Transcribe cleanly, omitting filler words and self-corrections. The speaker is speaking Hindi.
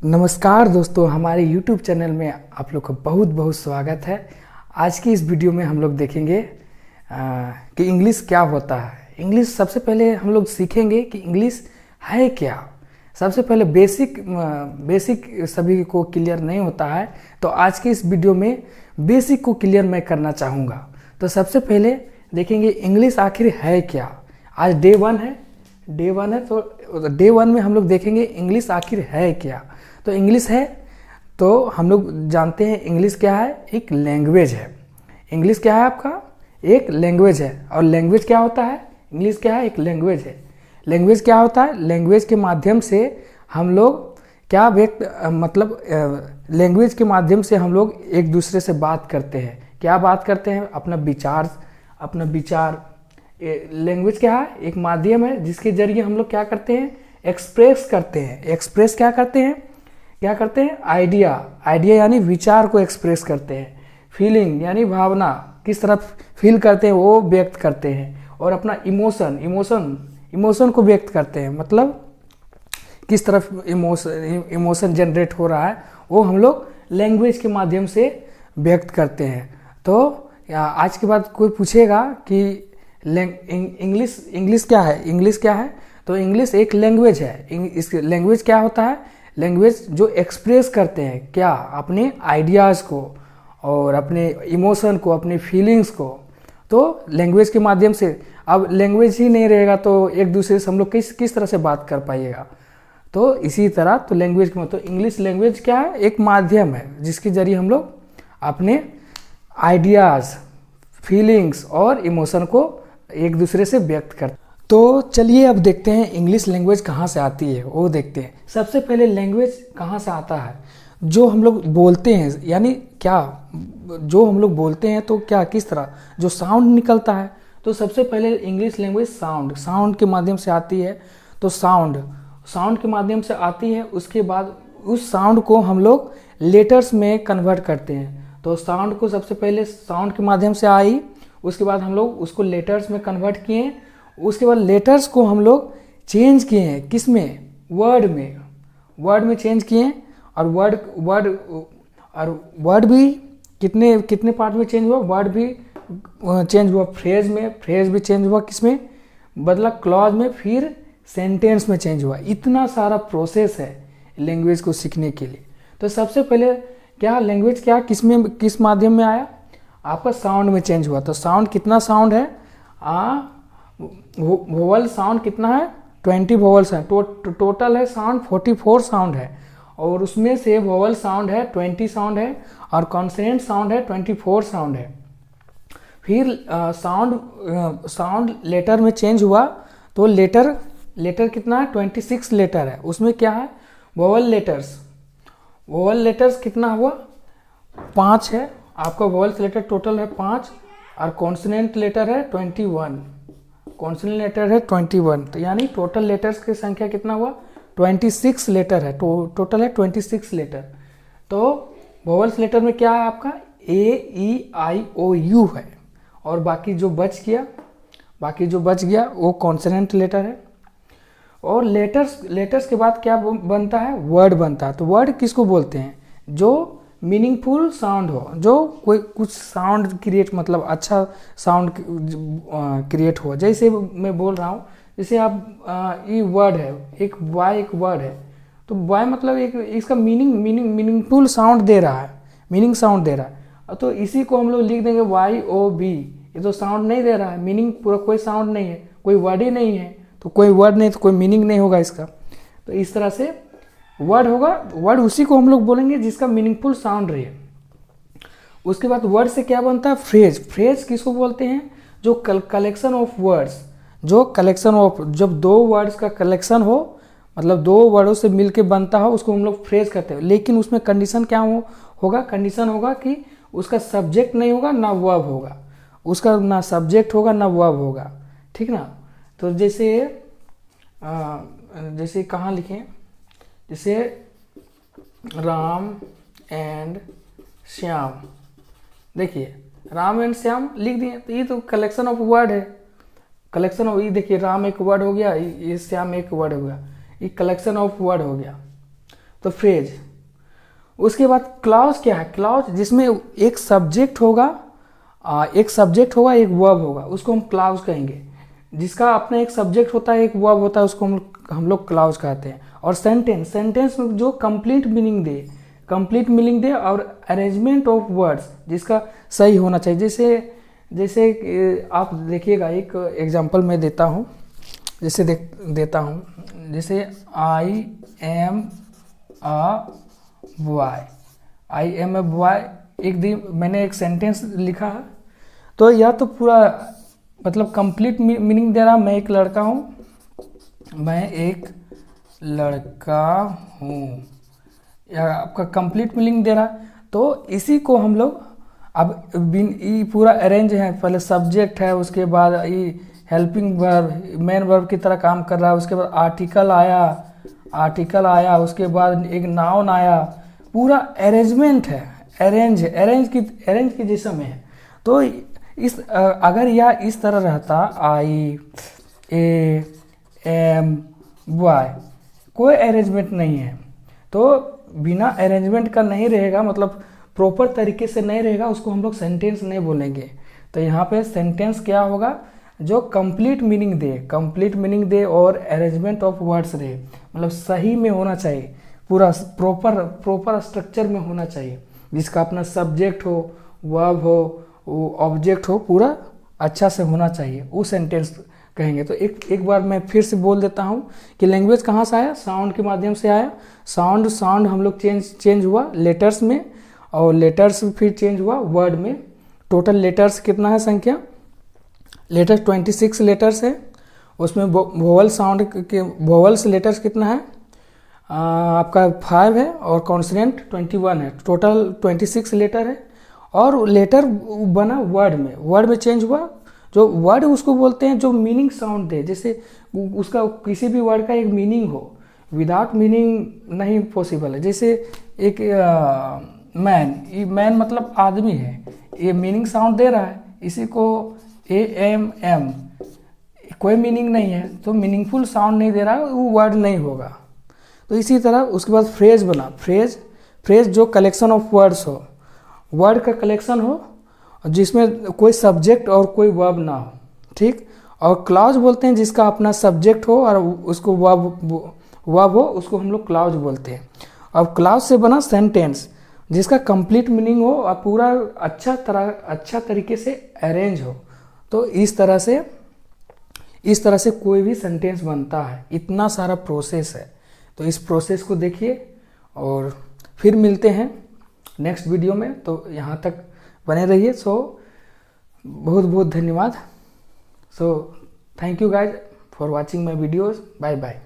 नमस्कार दोस्तों, हमारे YouTube चैनल में आप लोग का बहुत बहुत स्वागत है। आज की इस वीडियो में हम लोग देखेंगे कि इंग्लिश क्या होता है। इंग्लिश सबसे पहले हम लोग सीखेंगे कि इंग्लिश है क्या। सबसे पहले बेसिक सभी को क्लियर नहीं होता है, तो आज के इस वीडियो में बेसिक को क्लियर मैं करना चाहूँगा। तो सबसे पहले देखेंगे इंग्लिश आखिर है क्या। आज डे वन है, तो डे वन में हम लोग देखेंगे इंग्लिश आखिर है क्या। तो इंग्लिश है तो हम लोग जानते हैं इंग्लिश क्या है, एक लैंग्वेज है। इंग्लिश क्या है आपका, एक लैंग्वेज है। और लैंग्वेज क्या होता है, इंग्लिश क्या है, एक लैंग्वेज है। लैंग्वेज क्या होता है, लैंग्वेज के माध्यम से हम लोग क्या लैंग्वेज के माध्यम से हम लोग एक दूसरे से बात करते हैं। क्या बात करते हैं, अपना विचार। लैंग्वेज क्या है, एक माध्यम है जिसके जरिए हम लोग क्या करते हैं, एक्सप्रेस करते हैं। एक्सप्रेस क्या करते हैं, आइडिया यानी विचार को एक्सप्रेस करते हैं। फीलिंग यानी भावना, किस तरह फील करते हैं वो व्यक्त करते हैं। और अपना इमोशन को व्यक्त करते हैं, मतलब किस तरह इमोशन जनरेट हो रहा है वो हम लोग लैंग्वेज के माध्यम से व्यक्त करते हैं। तो आज के बाद कोई पूछेगा कि इंग्लिश क्या है, तो इंग्लिश एक लैंग्वेज है। इस लैंग्वेज क्या होता है, लैंग्वेज जो एक्सप्रेस करते हैं क्या, अपने आइडियाज़ को और अपने इमोशन को, अपने फीलिंग्स को। तो लैंग्वेज के माध्यम से, अब लैंग्वेज ही नहीं रहेगा तो एक दूसरे से हम लोग किस तरह से बात कर पाइएगा। तो इसी तरह तो लैंग्वेज के मतलब इंग्लिश लैंग्वेज क्या है, एक माध्यम है जिसके जरिए हम लोग अपने आइडियाज़, फीलिंग्स और इमोशन को एक दूसरे से व्यक्त करते हैं। तो चलिए अब देखते हैं इंग्लिश लैंग्वेज कहाँ से आती है, वो देखते हैं। सबसे पहले लैंग्वेज कहाँ से आता है, जो हम लोग बोलते हैं, यानी क्या जो हम लोग बोलते हैं तो क्या किस तरह जो साउंड निकलता है। तो सबसे पहले इंग्लिश लैंग्वेज साउंड के माध्यम से आती है। तो साउंड के माध्यम से आती है, उसके बाद उस साउंड को हम लोग लेटर्स में कन्वर्ट करते हैं। तो साउंड को सबसे पहले साउंड के माध्यम से आई, उसके बाद हम लोग उसको लेटर्स में कन्वर्ट किए। उसके बाद लेटर्स को हम लोग चेंज किए हैं, किस में, वर्ड में चेंज किए। और वर्ड भी कितने पार्ट में चेंज हुआ, वर्ड भी चेंज हुआ, फ्रेज भी चेंज हुआ, किस में बदला, क्लॉज में, फिर सेंटेंस में चेंज हुआ। इतना सारा प्रोसेस है लैंग्वेज को सीखने के लिए। तो सबसे पहले क्या लैंग्वेज क्या किस माध्यम में आया, आपका साउंड में चेंज हुआ। तो साउंड कितना साउंड है, वोवल साउंड कितना है, 20 वोवल्स है। टोटल है साउंड 44 साउंड है, और उसमें से वोवल साउंड है 20 साउंड है, और कॉन्सोनेंट साउंड है 24 साउंड है। फिर साउंड लेटर में चेंज हुआ, तो लेटर कितना है, 26 लेटर है। उसमें क्या है, वोवल लेटर्स कितना हुआ, 5 है। आपका वोवल्स लेटर टोटल है 5, और कॉन्सोनेंट लेटर है 21। तो यानी टोटल लेटर्स की संख्या कितना हुआ, 26 लेटर है। टोटल है 26 लेटर। तो वोवल्स लेटर में क्या है आपका, A-E-I-O-U है। और बाकी जो बच गया वो कॉन्सोनेंट लेटर है। और लेटर्स के बाद क्या बनता है, वर्ड बनता है। तो वर्ड किसको बोलते हैं, जो मीनिंगफुल साउंड हो, जो कोई कुछ साउंड क्रिएट, मतलब अच्छा साउंड क्रिएट हो। जैसे मैं बोल रहा हूँ, जैसे आप ये वर्ड है, एक वर्ड है, तो बॉय मतलब एक इसका मीनिंगफुल साउंड दे रहा है, मीनिंग साउंड दे रहा है। तो इसी को हम लोग लिख देंगे YOB। ये तो साउंड नहीं दे रहा है, मीनिंग पूरा, कोई साउंड नहीं है, कोई वर्ड ही नहीं है। तो कोई वर्ड नहीं तो कोई मीनिंग नहीं होगा इसका। तो इस तरह से वर्ड होगा, वर्ड उसी को हम लोग बोलेंगे जिसका मीनिंगफुल साउंड रहे। उसके बाद वर्ड से क्या बनता है, फ्रेज किसको बोलते हैं, जो कलेक्शन ऑफ वर्ड्स, जब 2 वर्ड्स का कलेक्शन हो, मतलब 2 वर्डों से मिलके बनता हो, उसको हम लोग फ्रेज करते हैं। लेकिन उसमें कंडीशन क्या होगा, कंडीशन होगा कि उसका सब्जेक्ट नहीं होगा ना वर्ब होगा, उसका ना सब्जेक्ट होगा ना वर्ब होगा, ठीक ना। तो जैसे कहाँ लिखें, जैसे राम एंड श्याम, देखिए राम एंड श्याम लिख दिए, तो ये तो कलेक्शन ऑफ वर्ड है। कलेक्शन ऑफ, ये देखिए राम एक वर्ड हो गया, ये श्याम एक वर्ड हो गया, ये कलेक्शन ऑफ वर्ड हो गया। तो फ्रेज। उसके बाद क्लॉज क्या है? क्लॉज जिसमें एक सब्जेक्ट होगा, एक वर्ब होगा, उसको हम क्लॉज कहेंगे। जिसका अपना एक सब्जेक्ट होता है, एक वर्ब होता है, उसको हम लोग क्लॉज कहते हैं। और सेंटेंस में जो कंप्लीट मीनिंग दे और अरेंजमेंट ऑफ वर्ड्स जिसका सही होना चाहिए। जैसे आप देखिएगा, एक एग्जांपल मैं देता हूँ, जैसे आई एम अ बॉय। एक दिन मैंने एक सेंटेंस लिखा है, तो यह तो पूरा मतलब कंप्लीट मीनिंग दे रहा, मैं एक लड़का हूँ, या आपका कंप्लीट मीनिंग दे रहा। तो इसी को हम लोग अब पूरा अरेंज है, पहले सब्जेक्ट है, उसके बाद ये हेल्पिंग वर्ब, मेन वर्ब की तरह काम कर रहा है, उसके बाद आर्टिकल आया, उसके बाद एक नाउन आया, पूरा अरेंजमेंट है, अरेंज की जैसा में है। तो इस अगर यह इस तरह रहता IAM बॉय, कोई अरेंजमेंट नहीं है, तो बिना अरेंजमेंट का नहीं रहेगा, मतलब प्रॉपर तरीके से नहीं रहेगा, उसको हम लोग सेंटेंस नहीं बोलेंगे। तो यहाँ पे सेंटेंस क्या होगा? जो कंप्लीट मीनिंग दे और अरेंजमेंट ऑफ वर्ड्स रहे, मतलब सही में होना चाहिए, पूरा प्रॉपर स्ट्रक्चर में होना चाहिए, जिसका अपना सब्जेक्ट हो, वर्ब हो, ऑब्जेक्ट हो, पूरा अच्छा से होना चाहिए, वो सेंटेंस कहेंगे। तो एक बार मैं फिर से बोल देता हूँ कि लैंग्वेज कहाँ से आया? साउंड के माध्यम से आया। साउंड हम लोग चेंज हुआ लेटर्स में, और लेटर्स फिर चेंज हुआ वर्ड में। टोटल लेटर्स कितना है संख्या? लेटर्स 26 लेटर्स है। उसमें वोवल्स लेटर्स कितना है? आपका 5 है, और कॉन्सोनेंट 21 है। टोटल 26 लेटर है। और लेटर बना वर्ड में चेंज हुआ। जो वर्ड उसको बोलते हैं जो मीनिंग साउंड दे, जैसे उसका किसी भी वर्ड का एक मीनिंग हो, विदाउट मीनिंग नहीं पॉसिबल है। जैसे एक मैन मतलब आदमी है, ये मीनिंग साउंड दे रहा है, इसी को AMM, कोई मीनिंग नहीं है, तो मीनिंगफुल साउंड नहीं दे रहा है, वो वर्ड नहीं होगा। तो इसी तरह उसके बाद फ्रेज बना। फ्रेज जो कलेक्शन ऑफ वर्ड्स हो, वर्ड का कलेक्शन हो, जिसमें कोई सब्जेक्ट और कोई वर्ब ना हो, ठीक। और क्लॉज बोलते हैं जिसका अपना सब्जेक्ट हो और उसको वर्ब हो, उसको हम लोग क्लॉज बोलते हैं। अब क्लॉज से बना सेंटेंस, जिसका कंप्लीट मीनिंग हो और पूरा अच्छा तरीके से अरेंज हो। तो इस तरह से कोई भी सेंटेंस बनता है। इतना सारा प्रोसेस है, तो इस प्रोसेस को देखिए और फिर मिलते हैं नेक्स्ट वीडियो में। तो यहाँ तक बने रहिए। सो बहुत बहुत धन्यवाद। So thank you guys for watching my videos. Bye bye.